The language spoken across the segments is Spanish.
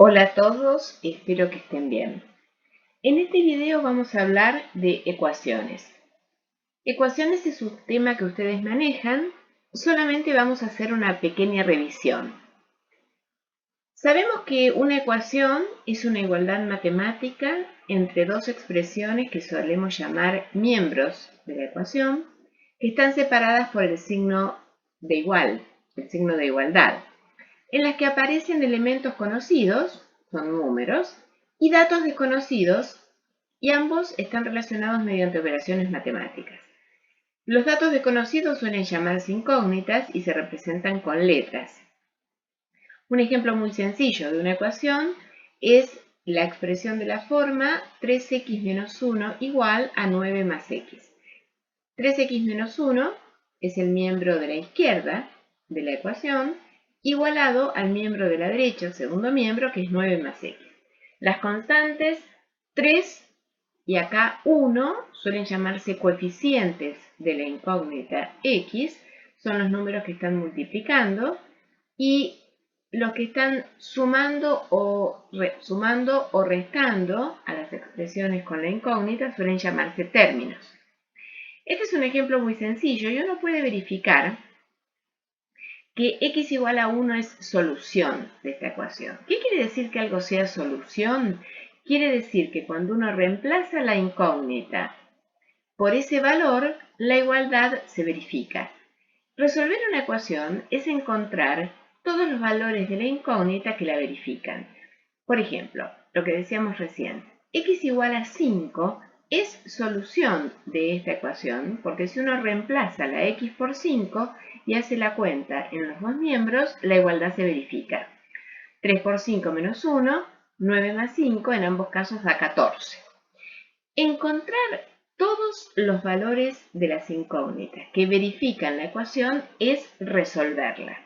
Hola a todos, espero que estén bien. En este video vamos a hablar de ecuaciones. Ecuaciones es un tema que ustedes manejan, solamente vamos a hacer una pequeña revisión. Sabemos que una ecuación es una igualdad matemática entre dos expresiones que solemos llamar miembros de la ecuación, que están separadas por el signo de igual, el signo de igualdad, en las que aparecen elementos conocidos, son números, y datos desconocidos, y ambos están relacionados mediante operaciones matemáticas. Los datos desconocidos suelen llamarse incógnitas y se representan con letras. Un ejemplo muy sencillo de una ecuación es la expresión de la forma 3x menos 1 igual a 9 más x. 3x menos 1 es el miembro de la izquierda de la ecuación, igualado al miembro de la derecha, el segundo miembro, que es 9 más x. Las constantes 3 y acá 1 suelen llamarse coeficientes de la incógnita x, son los números que están multiplicando, y los que están sumando o restando a las expresiones con la incógnita suelen llamarse términos. Este es un ejemplo muy sencillo y uno puede verificar que x igual a 1 es solución de esta ecuación. ¿Qué quiere decir que algo sea solución? Quiere decir que cuando uno reemplaza la incógnita por ese valor, la igualdad se verifica. Resolver una ecuación es encontrar todos los valores de la incógnita que la verifican. Por ejemplo, lo que decíamos recién, x igual a 5 es solución de esta ecuación, porque si uno reemplaza la x por 5 y hace la cuenta en los dos miembros, la igualdad se verifica. 3 por 5 menos 1, 9 más 5, en ambos casos da 14. Encontrar todos los valores de las incógnitas que verifican la ecuación es resolverla.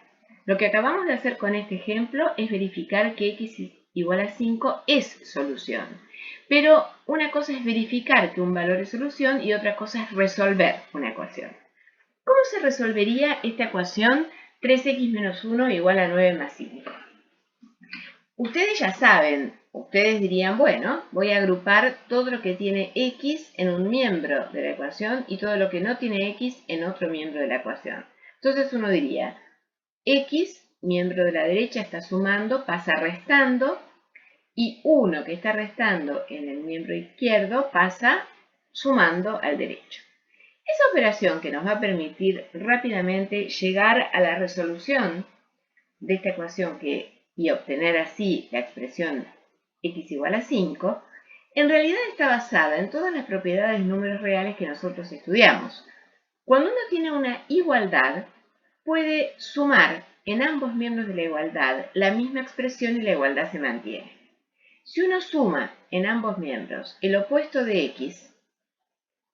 Lo que acabamos de hacer con este ejemplo es verificar que x igual a 5 es solución. Pero una cosa es verificar que un valor es solución y otra cosa es resolver una ecuación. ¿Cómo se resolvería esta ecuación 3x menos 1 igual a 9 más 5? Ustedes ya saben, ustedes dirían, bueno, voy a agrupar todo lo que tiene x en un miembro de la ecuación y todo lo que no tiene x en otro miembro de la ecuación. Entonces uno diría, x, miembro de la derecha, está sumando, pasa restando, y 1 que está restando en el miembro izquierdo pasa sumando al derecho. Esa operación que nos va a permitir rápidamente llegar a la resolución de esta ecuación y obtener así la expresión x igual a 5, en realidad está basada en todas las propiedades de números reales que nosotros estudiamos. Cuando uno tiene una igualdad, puede sumar en ambos miembros de la igualdad la misma expresión y la igualdad se mantiene. Si uno suma en ambos miembros el opuesto de x,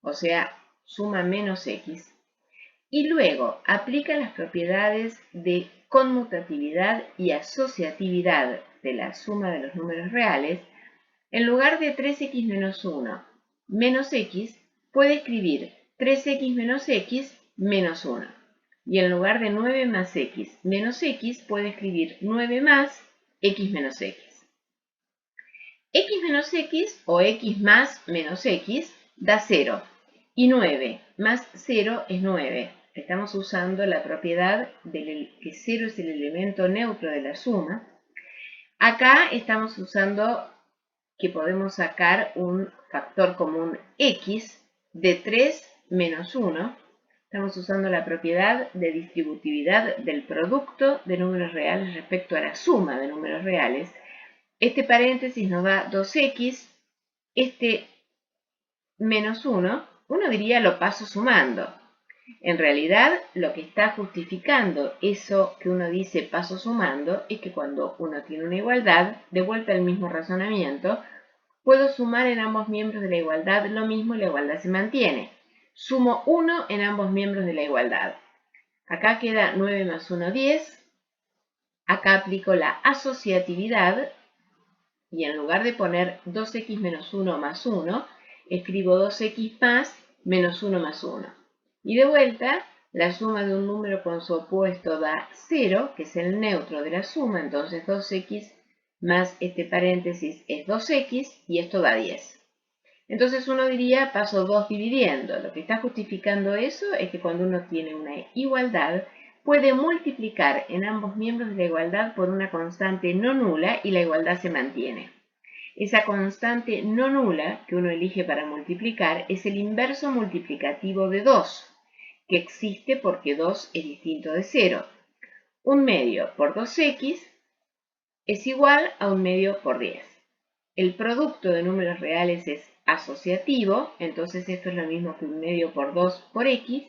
o sea, suma menos x, y luego aplica las propiedades de conmutatividad y asociatividad de la suma de los números reales, en lugar de 3x menos 1 menos x, puede escribir 3x menos x menos 1. Y en lugar de 9 más x menos x, puede escribir 9 más x menos x. X menos x o x más menos x da 0. Y 9 más 0 es 9. Estamos usando la propiedad de que 0 es el elemento neutro de la suma. Acá estamos usando que podemos sacar un factor común x de 3 menos 1. Estamos usando la propiedad de distributividad del producto de números reales respecto a la suma de números reales. Este paréntesis nos da 2x, este menos 1, uno diría lo paso sumando. En realidad, lo que está justificando eso que uno dice paso sumando es que cuando uno tiene una igualdad, de vuelta al mismo razonamiento, puedo sumar en ambos miembros de la igualdad lo mismo y la igualdad se mantiene. Sumo 1 en ambos miembros de la igualdad. Acá queda 9 más 1, 10. Acá aplico la asociatividad y en lugar de poner 2x menos 1 más 1, escribo 2x más menos 1 más 1. Y de vuelta, la suma de un número con su opuesto da 0, que es el neutro de la suma, entonces 2x más este paréntesis es 2x y esto da 10. Entonces uno diría paso 2 dividiendo. Lo que está justificando eso es que cuando uno tiene una igualdad, puede multiplicar en ambos miembros de la igualdad por una constante no nula y la igualdad se mantiene. Esa constante no nula que uno elige para multiplicar es el inverso multiplicativo de 2, que existe porque 2 es distinto de 0. 1 medio por 2x es igual a 1 medio por 10. El producto de números reales es asociativo, entonces esto es lo mismo que 1 medio por 2 por x,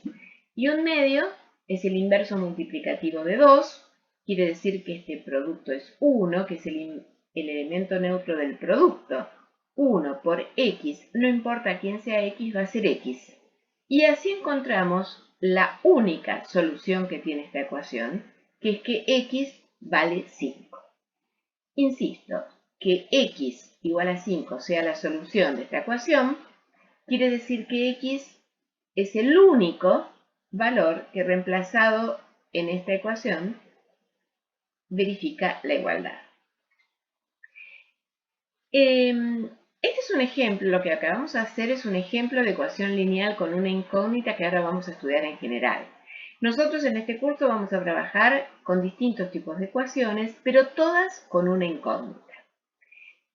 y 1 medio es el inverso multiplicativo de 2, quiere decir que este producto es 1, que es el elemento neutro del producto. 1 por x, no importa quién sea x, va a ser x. Y así encontramos la única solución que tiene esta ecuación, que es que x vale 5. Insisto, que x igual a 5 sea la solución de esta ecuación, quiere decir que x es el único valor que reemplazado en esta ecuación verifica la igualdad. Este es un ejemplo, lo que acabamos de hacer es un ejemplo de ecuación lineal con una incógnita que ahora vamos a estudiar en general. Nosotros en este curso vamos a trabajar con distintos tipos de ecuaciones, pero todas con una incógnita.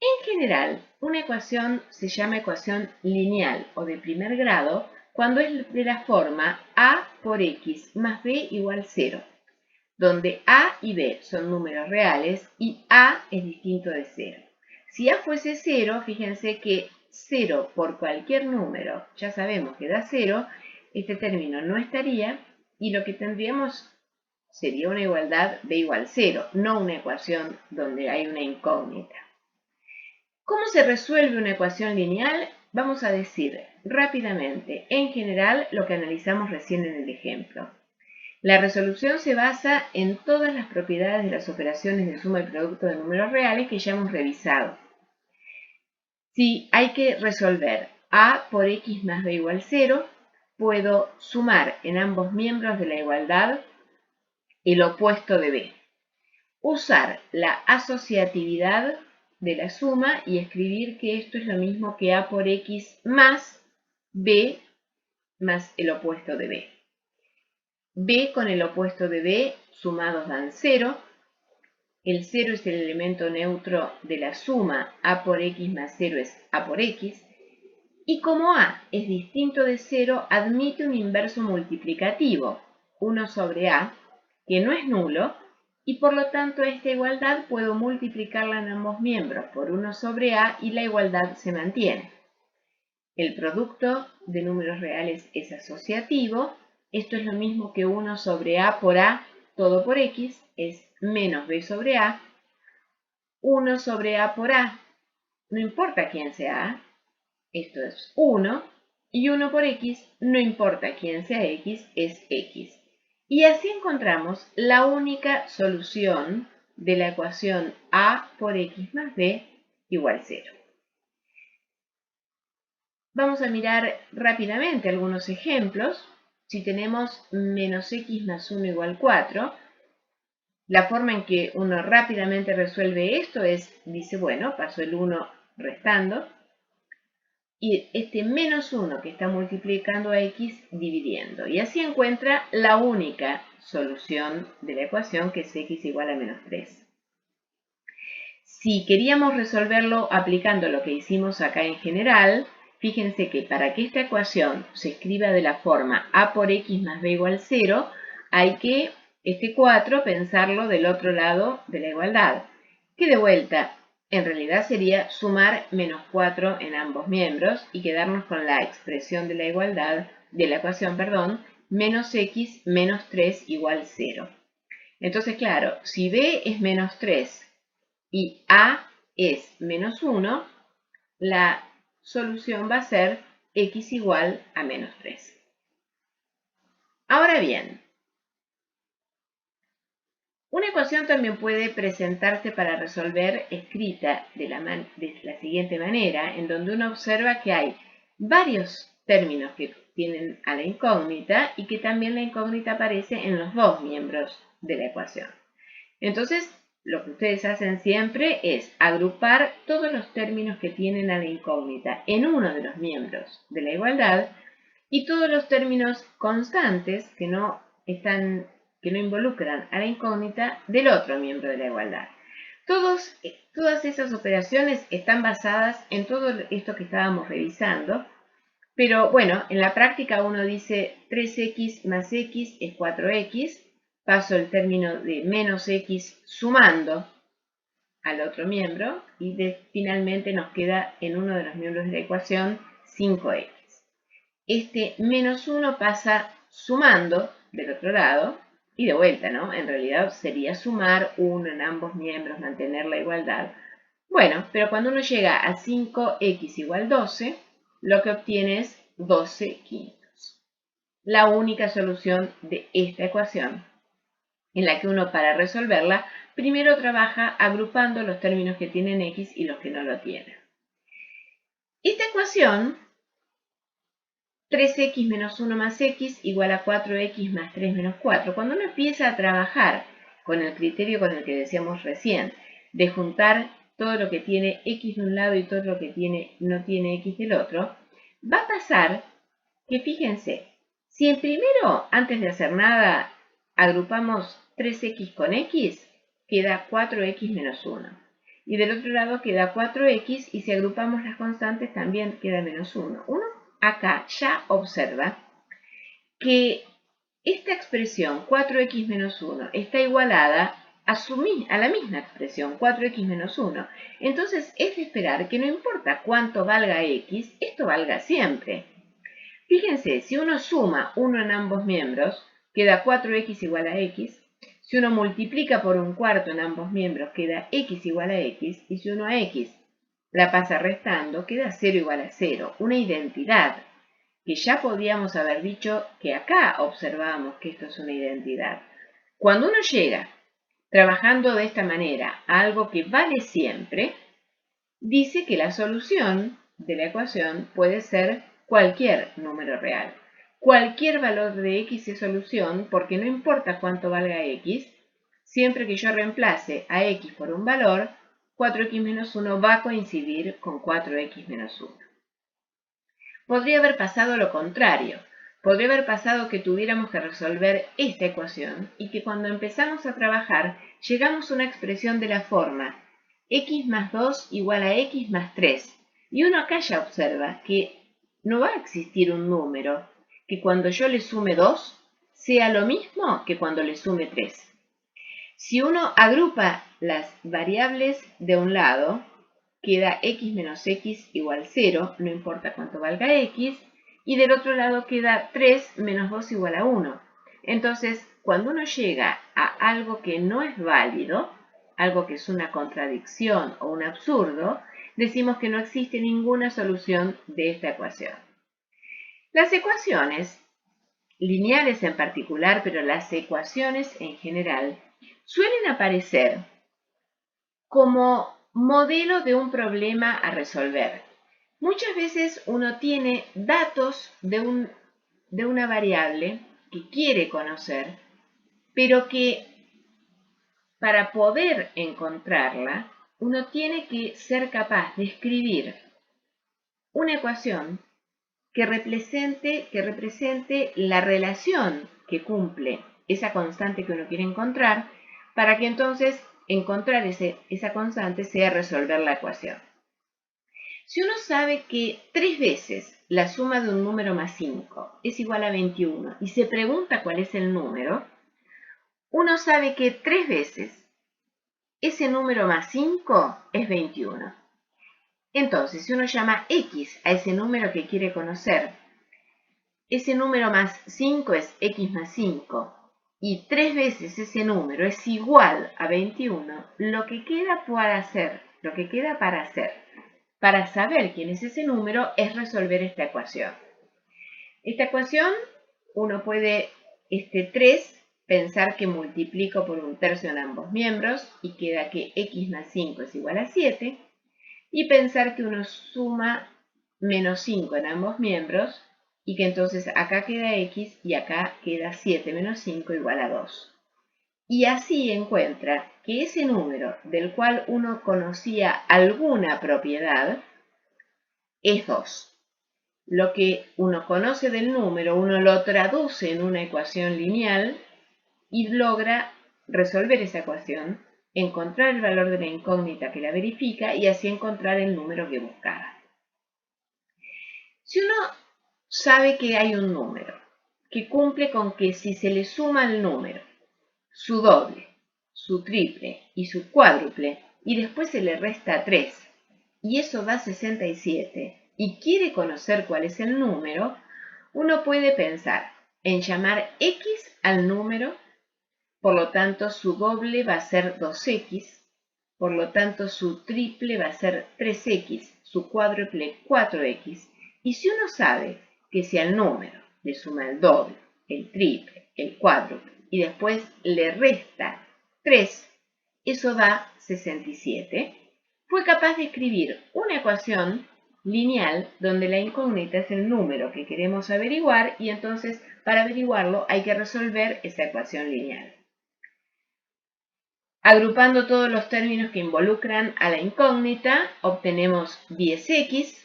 En general, una ecuación se llama ecuación lineal o de primer grado cuando es de la forma a por x más b igual 0, donde a y b son números reales y a es distinto de 0. Si a fuese 0, fíjense que 0 por cualquier número, ya sabemos que da 0, este término no estaría y lo que tendríamos sería una igualdad b igual 0, no una ecuación donde hay una incógnita. ¿Cómo se resuelve una ecuación lineal? Vamos a decir rápidamente, en general, lo que analizamos recién en el ejemplo. La resolución se basa en todas las propiedades de las operaciones de suma y producto de números reales que ya hemos revisado. Si hay que resolver a por x más b igual 0, puedo sumar en ambos miembros de la igualdad el opuesto de b. Usar la asociatividad de la suma y escribir que esto es lo mismo que a por x más b más el opuesto de b. b con el opuesto de b sumados dan 0. El 0 es el elemento neutro de la suma, a por x más 0 es a por x. Y como a es distinto de 0, admite un inverso multiplicativo, 1 sobre a, que no es nulo, y por lo tanto esta igualdad puedo multiplicarla en ambos miembros por 1 sobre a y la igualdad se mantiene. El producto de números reales es asociativo. Esto es lo mismo que 1 sobre a por a, todo por x, es menos b sobre a. 1 sobre a por a, no importa quién sea a, esto es 1, y 1 por x, no importa quién sea x, es x. Y así encontramos la única solución de la ecuación a por x más b igual 0. Vamos a mirar rápidamente algunos ejemplos. Si tenemos menos x más 1 igual 4, la forma en que uno rápidamente resuelve esto es, dice, bueno, paso el 1 restando, y este menos 1 que está multiplicando a x dividiendo. Y así encuentra la única solución de la ecuación, que es x igual a menos 3. Si queríamos resolverlo aplicando lo que hicimos acá en general, fíjense que para que esta ecuación se escriba de la forma a por x más b igual 0, hay que este 4 pensarlo del otro lado de la igualdad, que de vuelta en realidad sería sumar menos 4 en ambos miembros y quedarnos con la expresión de la igualdad, de la ecuación, perdón, menos x menos 3 igual 0. Entonces, claro, si b es menos 3 y a es menos 1, la solución va a ser x igual a menos 3. Ahora bien, una ecuación también puede presentarse para resolver escrita de la siguiente manera, en donde uno observa que hay varios términos que tienen a la incógnita y que también la incógnita aparece en los dos miembros de la ecuación. Entonces, lo que ustedes hacen siempre es agrupar todos los términos que tienen a la incógnita en uno de los miembros de la igualdad y todos los términos constantes que no involucran a la incógnita del otro miembro de la igualdad. Todas esas operaciones están basadas en todo esto que estábamos revisando, pero bueno, en la práctica uno dice 3x más x es 4x, paso el término de menos x sumando al otro miembro y finalmente nos queda en uno de los miembros de la ecuación 5x. Este menos 1 pasa sumando del otro lado y de vuelta, ¿no? En realidad sería sumar 1 en ambos miembros, mantener la igualdad. Bueno, pero cuando uno llega a 5x igual 12, lo que obtiene es 12 quintos. La única solución de esta ecuación, en la que uno para resolverla, primero trabaja agrupando los términos que tienen x y los que no lo tienen. Esta ecuación 3x menos 1 más x igual a 4x más 3 menos 4. Cuando uno empieza a trabajar con el criterio con el que decíamos recién, de juntar todo lo que tiene x de un lado y todo lo que no tiene x del otro, va a pasar que, fíjense, si en primero, antes de hacer nada, agrupamos 3x con x, queda 4x menos 1. Y del otro lado queda 4x y si agrupamos las constantes también queda menos 1. Uno acá ya observa que esta expresión 4x menos 1 está igualada a la misma expresión 4x menos 1. Entonces es de esperar que no importa cuánto valga x, esto valga siempre. Fíjense, si uno suma 1 en ambos miembros, queda 4x igual a x. Si uno multiplica por un cuarto en ambos miembros, queda x igual a x. Y si uno a x la pasa restando, queda 0 igual a 0. Una identidad que ya podíamos haber dicho que acá observábamos que esto es una identidad. Cuando uno llega trabajando de esta manera a algo que vale siempre, dice que la solución de la ecuación puede ser cualquier número real. Cualquier valor de x es solución porque no importa cuánto valga x, siempre que yo reemplace a x por un valor, 4x menos 1 va a coincidir con 4x menos 1. Podría haber pasado lo contrario. Podría haber pasado que tuviéramos que resolver esta ecuación y que cuando empezamos a trabajar llegamos a una expresión de la forma x más 2 igual a x más 3. Y uno acá ya observa que no va a existir un número que cuando yo le sume 2 sea lo mismo que cuando le sume 3. Si uno agrupa las variables de un lado, queda x menos x igual 0, no importa cuánto valga x, y del otro lado queda 3 menos 2 igual a 1. Entonces, cuando uno llega a algo que no es válido, algo que es una contradicción o un absurdo, decimos que no existe ninguna solución de esta ecuación. Las ecuaciones, lineales en particular, pero las ecuaciones en general, suelen aparecer como modelo de un problema a resolver. Muchas veces uno tiene datos de una variable que quiere conocer, pero que para poder encontrarla, uno tiene que ser capaz de escribir una ecuación que represente la relación que cumple esa constante que uno quiere encontrar, para que entonces encontrar esa constante sea resolver la ecuación. Si uno sabe que 3 veces la suma de un número más 5 es igual a 21 y se pregunta cuál es el número, uno sabe que 3 veces ese número más 5 es 21. Entonces, si uno llama x a ese número que quiere conocer, ese número más 5 es x más 5 y 3 veces ese número es igual a 21, lo que queda para hacer, para saber quién es ese número, es resolver esta ecuación. Esta ecuación, uno puede, 3, pensar que multiplico por un tercio en ambos miembros y queda que x más 5 es igual a 7, y pensar que uno suma menos 5 en ambos miembros y que entonces acá queda x y acá queda 7 menos 5 igual a 2. y así encuentra que ese número del cual uno conocía alguna propiedad es 2. Lo que uno conoce del número, uno lo traduce en una ecuación lineal y logra resolver esa ecuación, encontrar el valor de la incógnita que la verifica y así encontrar el número que buscaba. Si uno sabe que hay un número que cumple con que si se le suma el número, su doble, su triple y su cuádruple, y después se le resta 3, y eso da 67, y quiere conocer cuál es el número, uno puede pensar en llamar x al número, por lo tanto su doble va a ser 2x, por lo tanto su triple va a ser 3x, su cuádruple 4x, y si uno sabe que si al número le suma el doble, el triple, el cuádruple, y después le resta 3, eso da 67, fue capaz de escribir una ecuación lineal donde la incógnita es el número que queremos averiguar y entonces para averiguarlo hay que resolver esa ecuación lineal. Agrupando todos los términos que involucran a la incógnita, obtenemos 10x,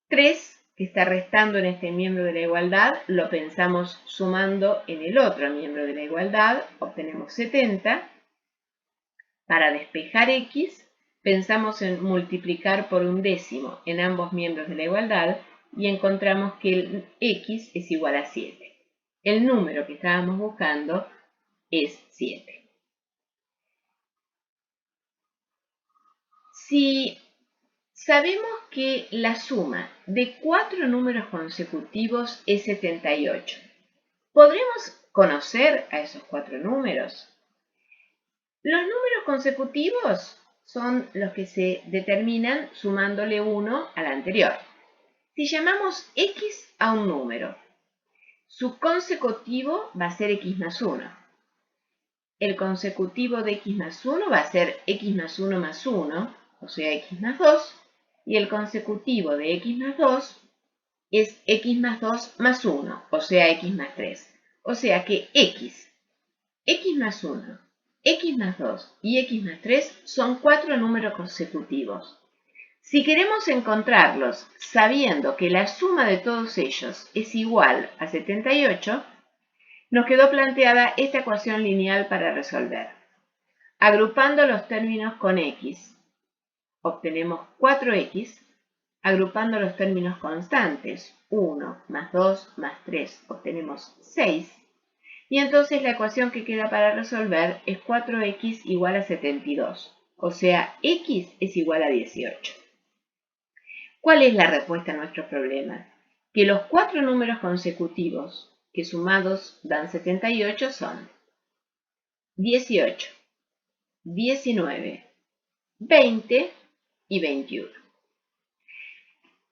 3 que está restando en este miembro de la igualdad, lo pensamos sumando en el otro miembro de la igualdad, obtenemos 70. Para despejar x, pensamos en multiplicar por un décimo en ambos miembros de la igualdad y encontramos que el x es igual a 7. El número que estábamos buscando es 7. Si sabemos que la suma de 4 números consecutivos es 78, ¿podremos conocer a esos 4 números? Los números consecutivos son los que se determinan sumándole 1 al anterior. Si llamamos x a un número, su consecutivo va a ser x más 1. El consecutivo de x más 1 va a ser x más 1 más 1, o sea, x más 2. Y el consecutivo de x más 2 es x más 2 más 1, o sea, x más 3. O sea que x más 1, x más 2 y x más 3 son 4 números consecutivos. Si queremos encontrarlos sabiendo que la suma de todos ellos es igual a 78, nos quedó planteada esta ecuación lineal para resolver. Agrupando los términos con x, obtenemos 4x. Agrupando los términos constantes, 1 más 2 más 3, obtenemos 6. Y entonces la ecuación que queda para resolver es 4x igual a 72. O sea, x es igual a 18. ¿Cuál es la respuesta a nuestro problema? Que los 4 números consecutivos que sumados dan 78 son 18, 19, 20 y 21.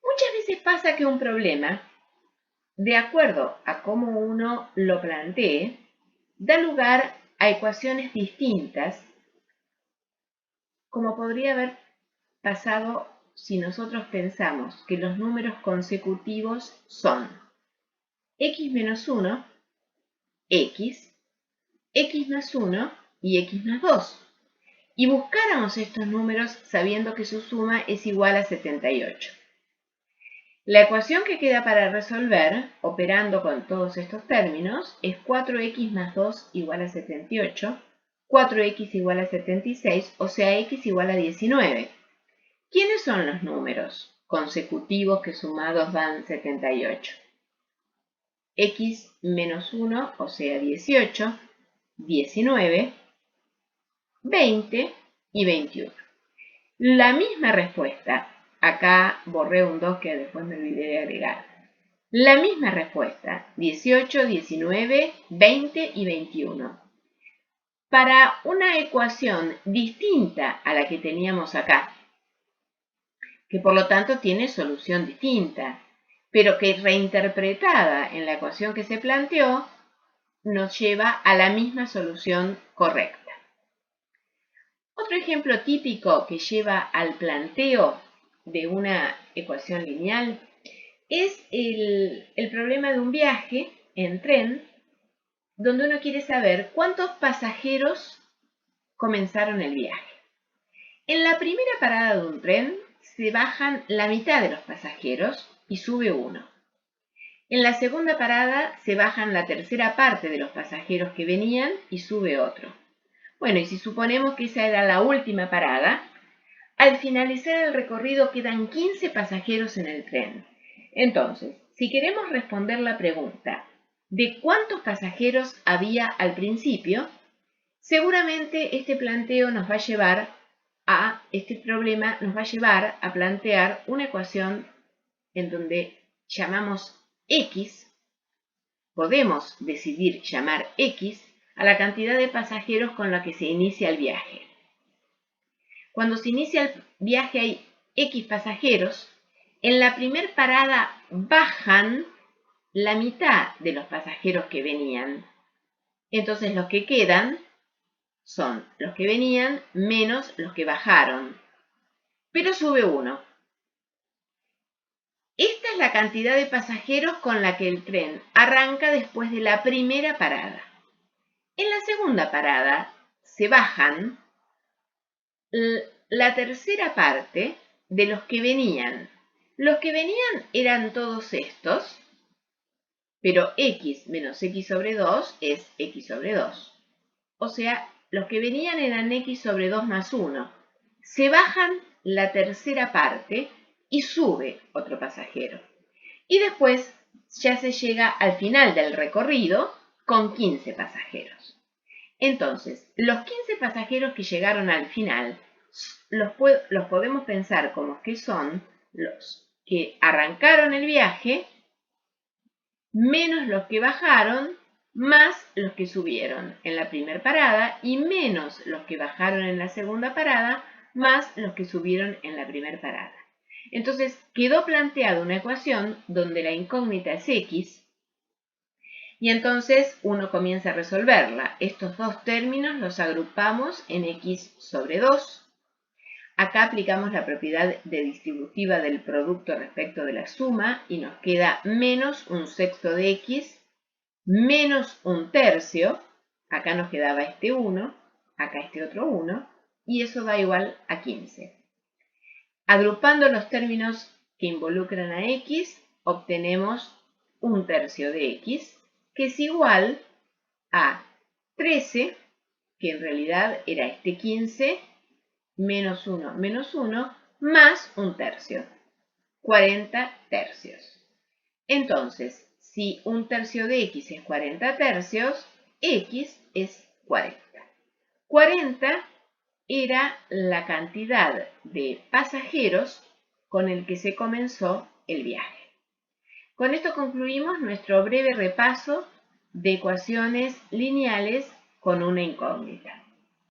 Muchas veces pasa que un problema, de acuerdo a cómo uno lo plantee, da lugar a ecuaciones distintas, como podría haber pasado si nosotros pensamos que los números consecutivos son x menos 1, x más 1 y x más 2. Y buscáramos estos números sabiendo que su suma es igual a 78. La ecuación que queda para resolver, operando con todos estos términos, es 4x más 2 igual a 78, 4x igual a 76, o sea, x igual a 19. ¿Quiénes son los números consecutivos que sumados dan 78? X menos 1, o sea, 18, 19, 20 y 21. La misma respuesta. Acá borré un 2 que después me olvidé de agregar. La misma respuesta, 18, 19, 20 y 21. Para una ecuación distinta a la que teníamos acá, que por lo tanto tiene solución distinta, pero que reinterpretada en la ecuación que se planteó, nos lleva a la misma solución correcta. Otro ejemplo típico que lleva al planteo de una ecuación lineal es el problema de un viaje en tren donde uno quiere saber cuántos pasajeros comenzaron el viaje. En la primera parada de un tren se bajan la mitad de los pasajeros y sube uno. En la segunda parada se bajan la tercera parte de los pasajeros que venían y sube otro. Bueno, y si suponemos que esa era la última parada, al finalizar el recorrido quedan 15 pasajeros en el tren. Entonces, si queremos responder la pregunta de cuántos pasajeros había al principio, seguramente este planteo nos va a llevar a, este problema nos va a llevar a plantear una ecuación en donde llamamos X, podemos decidir llamar X a la cantidad de pasajeros con la que se inicia el viaje. Cuando se inicia el viaje hay X pasajeros, en la primera parada bajan la mitad de los pasajeros que venían. Entonces los que quedan son los que venían menos los que bajaron. Pero sube uno. Esta es la cantidad de pasajeros con la que el tren arranca después de la primera parada. En la segunda parada se bajan la tercera parte de los que venían. Los que venían eran todos estos, pero x menos x sobre 2 es x sobre 2. O sea, los que venían eran x sobre 2 más 1. Se bajan la tercera parte y sube otro pasajero. Y después ya se llega al final del recorrido con 15 pasajeros. Entonces, los 15 pasajeros que llegaron al final los podemos pensar como que son los que arrancaron el viaje menos los que bajaron más los que subieron en la primera parada y menos los que bajaron en la segunda parada más los que subieron en la primera parada. Entonces quedó planteada una ecuación donde la incógnita es x y entonces uno comienza a resolverla. Estos dos términos los agrupamos en x sobre 2. Acá aplicamos la propiedad de distributiva del producto respecto de la suma y nos queda menos un sexto de x menos un tercio. Acá nos quedaba este 1, acá este otro 1 y eso da igual a 15. Agrupando los términos que involucran a x, obtenemos un tercio de x, que es igual a 13, que en realidad era este 15, menos 1, más un tercio, 40 tercios. Entonces, si un tercio de x es 40 tercios, x es 40. 40 era la cantidad de pasajeros con el que se comenzó el viaje. Con esto concluimos nuestro breve repaso de ecuaciones lineales con una incógnita.